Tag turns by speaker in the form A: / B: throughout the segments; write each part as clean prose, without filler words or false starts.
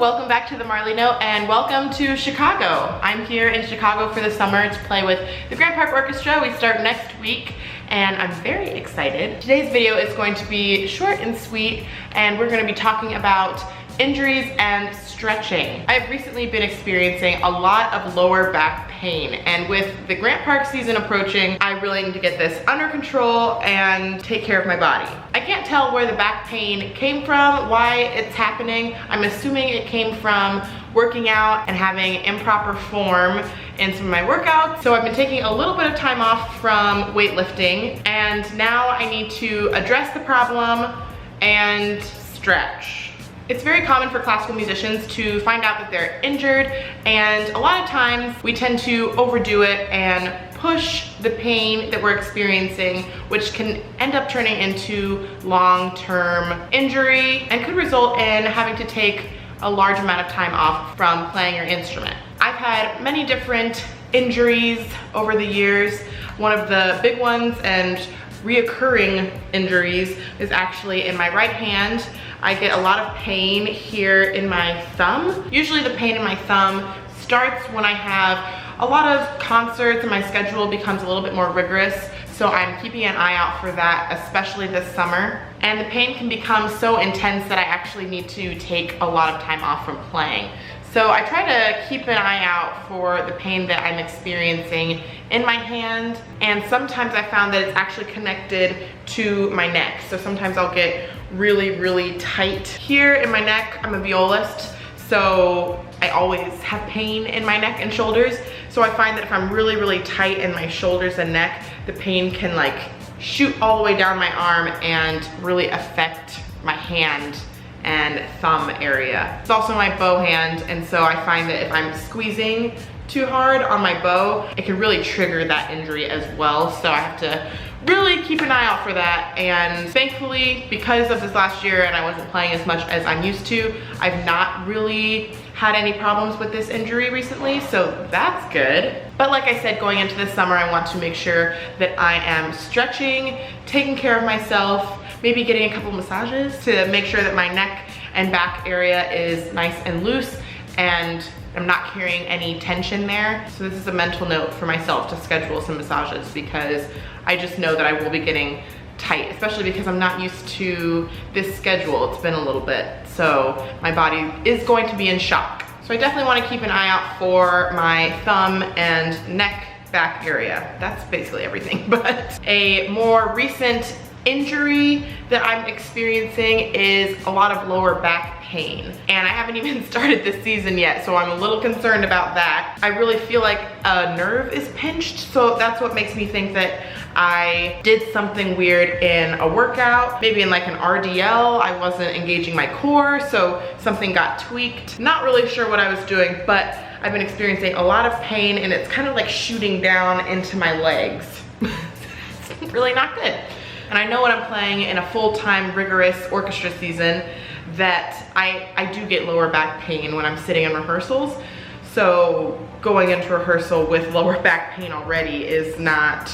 A: welcome back to the Marlea Note and welcome to Chicago. I'm here in Chicago for the summer to play with the Grand Park Orchestra. We start next week and I'm very excited. Today's video is going to be short and sweet and we're going to be talking about injuries and stretching. I've recently been experiencing a lot of lower back pain, and with the Grant Park season approaching, I really need to get this under control and take care of my body. I can't tell where the back pain came from, why it's happening. I'm assuming it came from working out and having improper form in some of my workouts. So I've been taking a little bit of time off from weightlifting, and now I need to address the problem and stretch. It's very common for classical musicians to find out that they're injured, and a lot of times we tend to overdo it and push the pain that we're experiencing, which can end up turning into long-term injury and could result in having to take a large amount of time off from playing your instrument. I've had many different injuries over the years. One of the big ones and reoccurring injuries is actually in my right hand. I get a lot of pain here in my thumb. Usually the pain in my thumb starts when I have a lot of concerts and my schedule becomes a little bit more rigorous. So I'm keeping an eye out for that, especially this summer. And the pain can become so intense that I actually need to take a lot of time off from playing. So I try to keep an eye out for the pain that I'm experiencing in my hand, and sometimes I found that it's actually connected to my neck. So sometimes I'll get really tight here in my neck. I'm a violist, so I always have pain in my neck and shoulders. So I find that if I'm really tight in my shoulders and neck, the pain can like shoot all the way down my arm and really affect my hand and thumb area. It's also my bow hand, and so I find that if I'm squeezing too hard on my bow, it can really trigger that injury as well. So I have to really keep an eye out for that. And thankfully, because of this last year and I wasn't playing as much as I'm used to, I've not really had any problems with this injury recently, so that's good. But like I said, going into this summer, I want to make sure that I am stretching, taking care of myself, maybe getting a couple massages to make sure that my neck and back area is nice and loose and I'm not carrying any tension there. So this is a mental note for myself to schedule some massages, because I just know that I will be getting tight, especially because I'm not used to this schedule. It's been a little bit, so my body is going to be in shock. So I definitely want to keep an eye out for my thumb and neck back area. That's basically everything. But a more recent injury that I'm experiencing is a lot of lower back pain, and I haven't even started this season yet, so I'm a little concerned about that. I really feel like a nerve is pinched, so that's what makes me think that I did something weird in a workout, maybe in like an RDL. I wasn't engaging my core, so something got tweaked. Not really sure what I was doing, but I've been experiencing a lot of pain and it's kind of like shooting down into my legs. It's really not good. And I know when I'm playing in a full-time rigorous orchestra season that I do get lower back pain when I'm sitting in rehearsals. So going into rehearsal with lower back pain already is not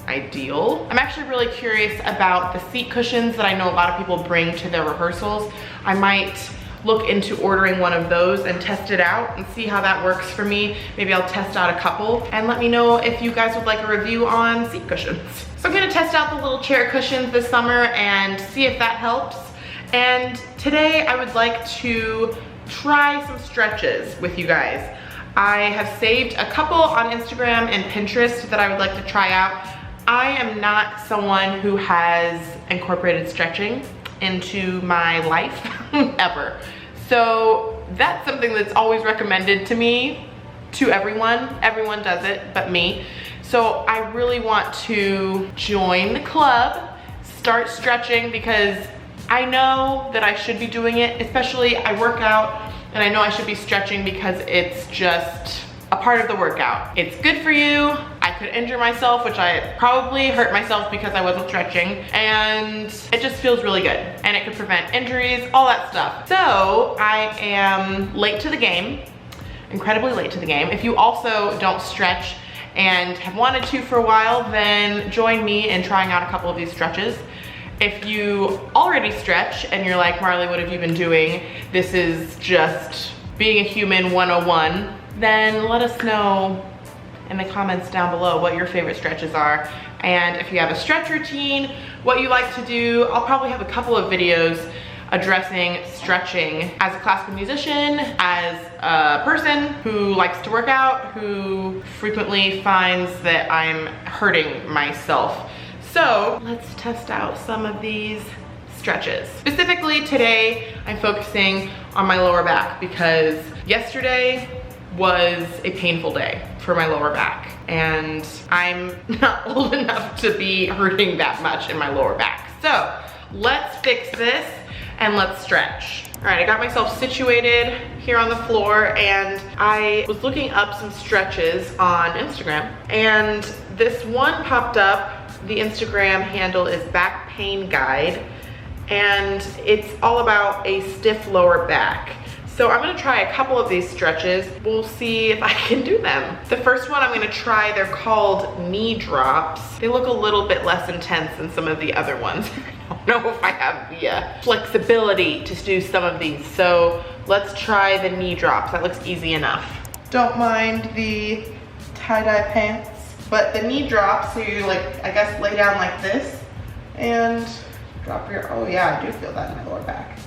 A: ideal. I'm actually really curious about the seat cushions that I know a lot of people bring to their rehearsals. I might look into ordering one of those and test it out and see how that works for me. Maybe I'll test out a couple and let me know if you guys would like a review on seat cushions. So I'm gonna test out the little chair cushions this summer and see if that helps. And today I would like to try some stretches with you guys. I have saved a couple on Instagram and Pinterest that I would like to try out. I am not someone who has incorporated stretching into my life ever. So that's something that's always recommended to me, to everyone. Everyone does it but me. So I really want to join the club, start stretching, because I know that I should be doing it. Especially I work out and I know I should be stretching because it's just a part of the workout. It's good for you. I could injure myself, which I probably hurt myself because I wasn't stretching, and it just feels really good. And it could prevent injuries, all that stuff. So I am late to the game, incredibly late to the game. If you also don't stretch and have wanted to for a while, then join me in trying out a couple of these stretches. If you already stretch and you're like, Marley, what have you been doing? This is just being a human 101, then let us know in the comments down below what your favorite stretches are. And if you have a stretch routine, what you like to do. I'll probably have a couple of videos addressing stretching as a classical musician, as a person who likes to work out, who frequently finds that I'm hurting myself. So let's test out some of these stretches. Specifically today, I'm focusing on my lower back because yesterday was a painful day for my lower back, and I'm not old enough to be hurting that much in my lower back. So let's fix this and let's stretch. All right, I got myself situated here on the floor, and I was looking up some stretches on Instagram, and this one popped up. The Instagram handle is Back Pain Guide, and it's all about a stiff lower back. So I'm gonna try a couple of these stretches. We'll see if I can do them. The first one I'm gonna try, they're called knee drops. They look a little bit less intense than some of the other ones. I don't know if I have the flexibility to do some of these. So let's try the knee drops. That looks easy enough. Don't mind the tie-dye pants, but the knee drops, so you like, I guess, lay down like this and drop your, oh yeah, I do feel that in my lower back.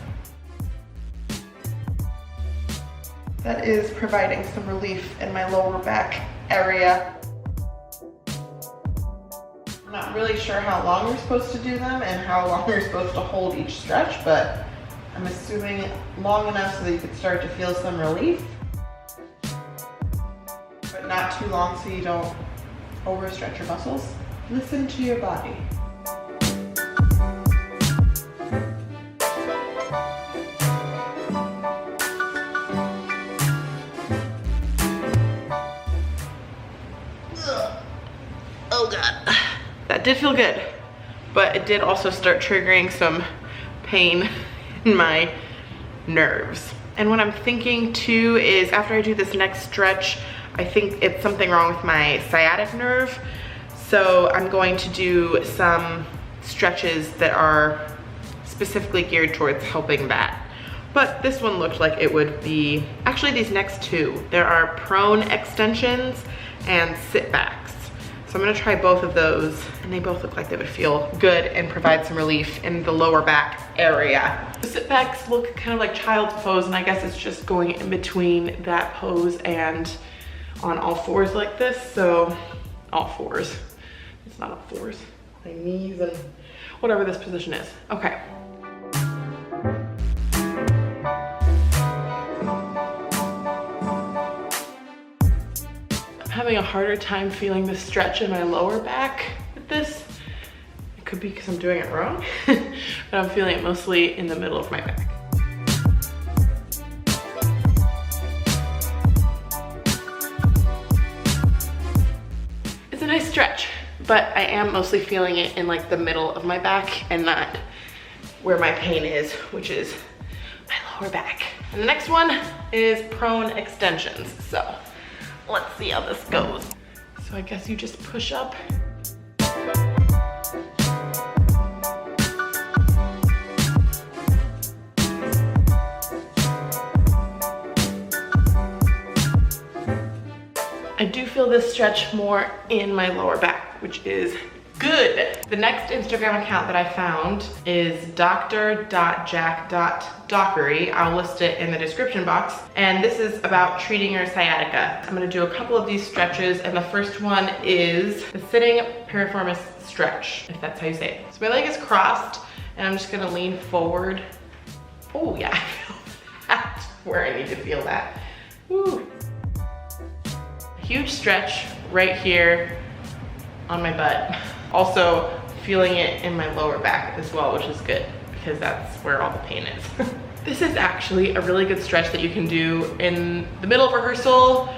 A: That is providing some relief in my lower back area. I'm not really sure how long you're supposed to do them and how long you're supposed to hold each stretch, but I'm assuming long enough so that you can start to feel some relief, but not too long so you don't overstretch your muscles. Listen to your body. Oh God, that did feel good, but it did also start triggering some pain in my nerves. And what I'm thinking too is after I do this next stretch, I think it's something wrong with my sciatic nerve. So I'm going to do some stretches that are specifically geared towards helping that. But this one looked like it would be, actually these next two, there are prone extensions and sit backs. So I'm gonna try both of those, and they both look like they would feel good and provide some relief in the lower back area. The sit backs look kind of like child's pose, and I guess it's just going in between that pose and on all fours like this. So all fours, it's not all fours, my knees and whatever this position is. Okay. Having a harder time feeling the stretch in my lower back with this. It could be because I'm doing it wrong, but I'm feeling it mostly in the middle of my back. It's a nice stretch, but I am mostly feeling it in like the middle of my back and not where my pain is, which is my lower back. And the next one is prone extensions. So let's see how this goes. So I guess you just push up. I do feel this stretch more in my lower back, which is good. The next Instagram account that I found is dr.jack.dockery. I'll list it in the description box. And this is about treating your sciatica. I'm gonna do a couple of these stretches, and the first one is the sitting piriformis stretch, if that's how you say it. So my leg is crossed, and I'm just gonna lean forward. Oh yeah, I feel that where I need to feel that. Woo. A huge stretch right here on my butt. Also feeling it in my lower back as well, which is good because that's where all the pain is. This is actually a really good stretch that you can do in the middle of rehearsal.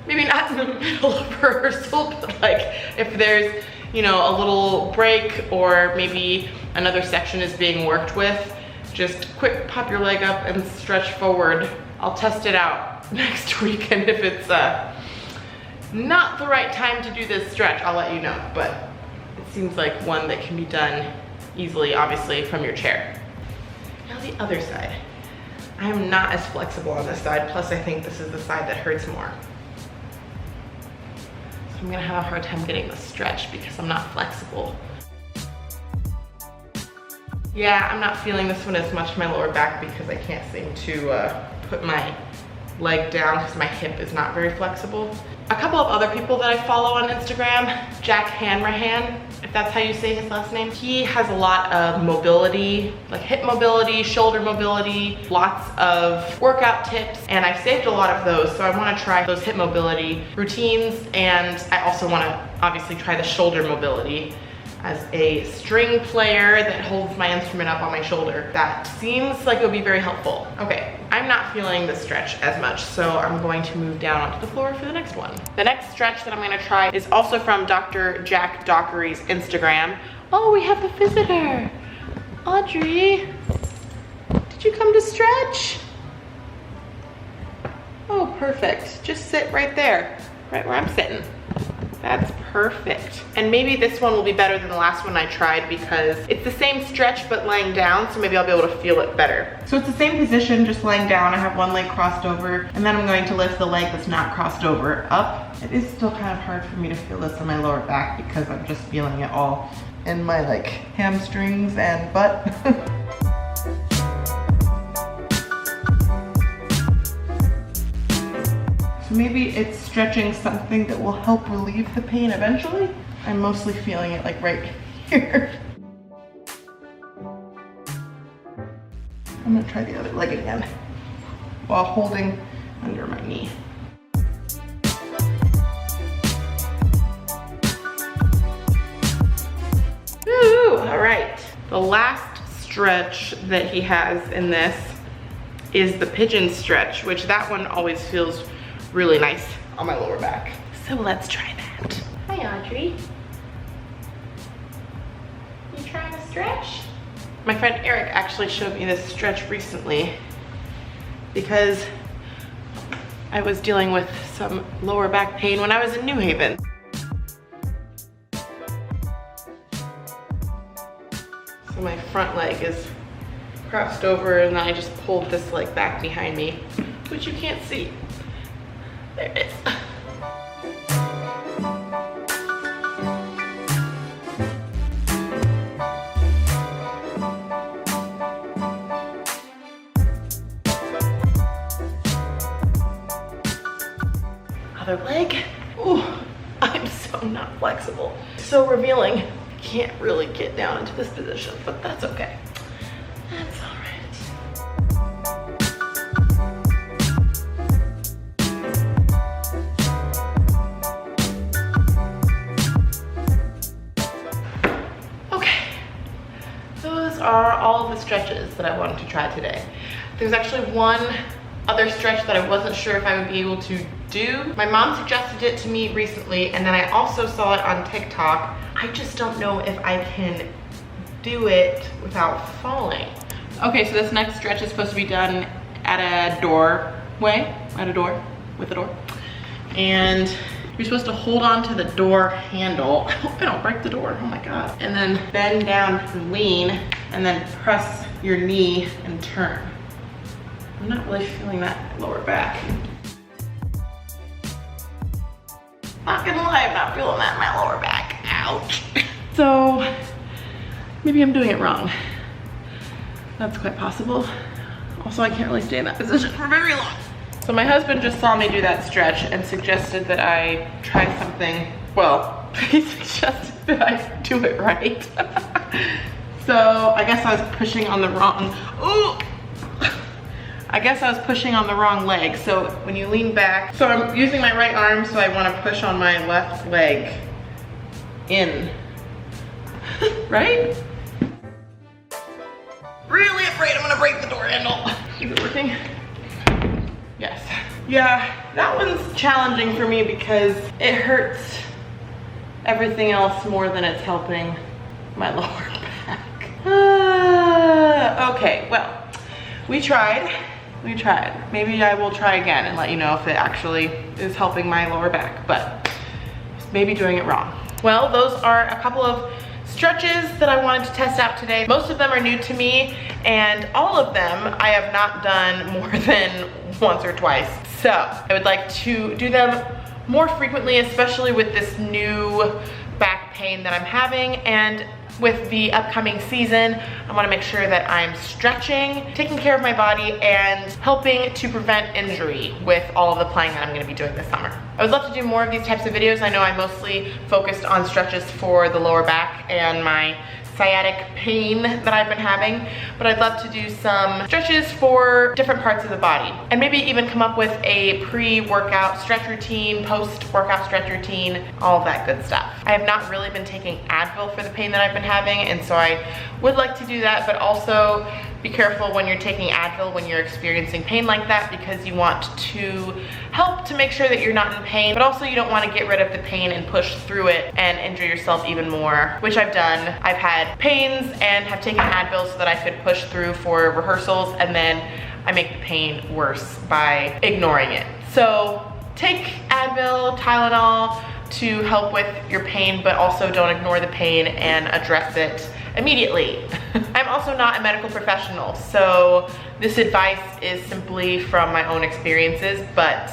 A: Maybe not in the middle of rehearsal, but like if there's, you know, a little break or maybe another section is being worked with, just quick pop your leg up and stretch forward. I'll test it out next week, and if it's not the right time to do this stretch, I'll let you know, but it seems like one that can be done easily, obviously, from your chair. Now the other side. I am not as flexible on this side, plus I think this is the side that hurts more. So I'm gonna have a hard time getting the stretch because I'm not flexible. Yeah, I'm not feeling this one as much in my lower back because I can't seem to put my leg down because my hip is not very flexible. A couple of other people that I follow on Instagram, Hanrahan, if that's how you say his last name, he has a lot of mobility, like hip mobility, shoulder mobility, lots of workout tips, and I've saved a lot of those, so I want to try those hip mobility routines, and I also want to obviously try the shoulder mobility. As a string player that holds my instrument up on my shoulder, that seems like it would be very helpful. Okay, I'm not feeling the stretch as much, so I'm going to move down onto the floor for the next one. The next stretch that I'm gonna try is also from Dr. Jack Dockery's Instagram. Oh, we have a visitor. Audrey, did you come to stretch? Oh, perfect. Just sit right there, right where I'm sitting. That's perfect. And maybe this one will be better than the last one I tried because it's the same stretch but laying down, so maybe I'll be able to feel it better. So it's the same position, just laying down. I have one leg crossed over, and then I'm going to lift the leg that's not crossed over up. It is still kind of hard for me to feel this in my lower back because I'm just feeling it all in my like hamstrings and butt. Maybe it's stretching something that will help relieve the pain eventually. I'm mostly feeling it like right here. I'm gonna try the other leg again while holding under my knee. Ooh, all right. The last stretch that he has in this is the pigeon stretch, which that one always feels really nice on my lower back. So let's try that. Hi, Audrey. You trying to stretch? My friend Eric actually showed me this stretch recently because I was dealing with some lower back pain when I was in New Haven. So my front leg is crossed over and then I just pulled this leg back behind me, which you can't see. There it is. Other leg. Ooh, I'm so not flexible. So revealing. Can't really get down into this position, but that's okay. That's all right. Are all of the stretches that I wanted to try today. There's actually one other stretch that I wasn't sure if I would be able to do. My mom suggested it to me recently, and then I also saw it on TikTok. I just don't know if I can do it without falling. Okay, so this next stretch is supposed to be done at a doorway, with a door. And you're supposed to hold on to the door handle. I hope I don't break the door, oh my God. And then bend down and lean, and then press your knee and turn. I'm not really feeling that lower back. Not gonna lie, I'm not feeling that in my lower back. Ouch. So, maybe I'm doing it wrong. That's quite possible. Also, I can't really stay in that position for very long. So my husband just saw me do that stretch and suggested that I try something, well, he suggested that I do it right. So I guess I was pushing on the wrong, ooh! I guess I was pushing on the wrong leg. So when you lean back, so I'm using my right arm, so I want to push on my left leg in, right? Really afraid I'm gonna break the door handle. Is it working? Yes. Yeah, that one's challenging for me because it hurts everything else more than it's helping my lower back. Okay, well, we tried. Maybe I will try again and let you know if it actually is helping my lower back, but maybe doing it wrong. Well, those are a couple of stretches that I wanted to test out today. Most of them are new to me, and all of them I have not done more than once or twice. So I would like to do them more frequently, especially with this new back pain that I'm having, and with the upcoming season, I want to make sure that I'm stretching, taking care of my body, and helping to prevent injury with all of the playing that I'm going to be doing this summer. I would love to do more of these types of videos. I know I mostly focused on stretches for the lower back and my sciatic pain that I've been having, but I'd love to do some stretches for different parts of the body, and maybe even come up with a pre-workout stretch routine, post-workout stretch routine, all of that good stuff. I have not really been taking Advil for the pain that I've been having, and so I would like to do that, but also be careful when you're taking Advil when you're experiencing pain like that, because you want to help to make sure that you're not in pain, but also you don't want to get rid of the pain and push through it and injure yourself even more, which I've done. I've had pains and have taken Advil so that I could push through for rehearsals, and then I make the pain worse by ignoring it. So take Advil, Tylenol to help with your pain, but also don't ignore the pain and address it immediately. I'm also not a medical professional, so this advice is simply from my own experiences, but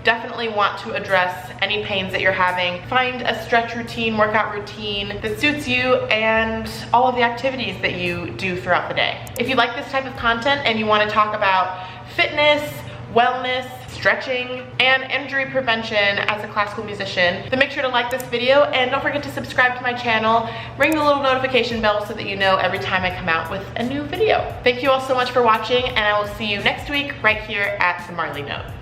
A: definitely want to address any pains that you're having. Find a stretch routine, workout routine that suits you and all of the activities that you do throughout the day. If you like this type of content and you want to talk about fitness, wellness, stretching, and injury prevention as a classical musician, then make sure to like this video and don't forget to subscribe to my channel. Ring the little notification bell so that you know every time I come out with a new video. Thank you all so much for watching, and I will see you next week right here at the Marlea Note.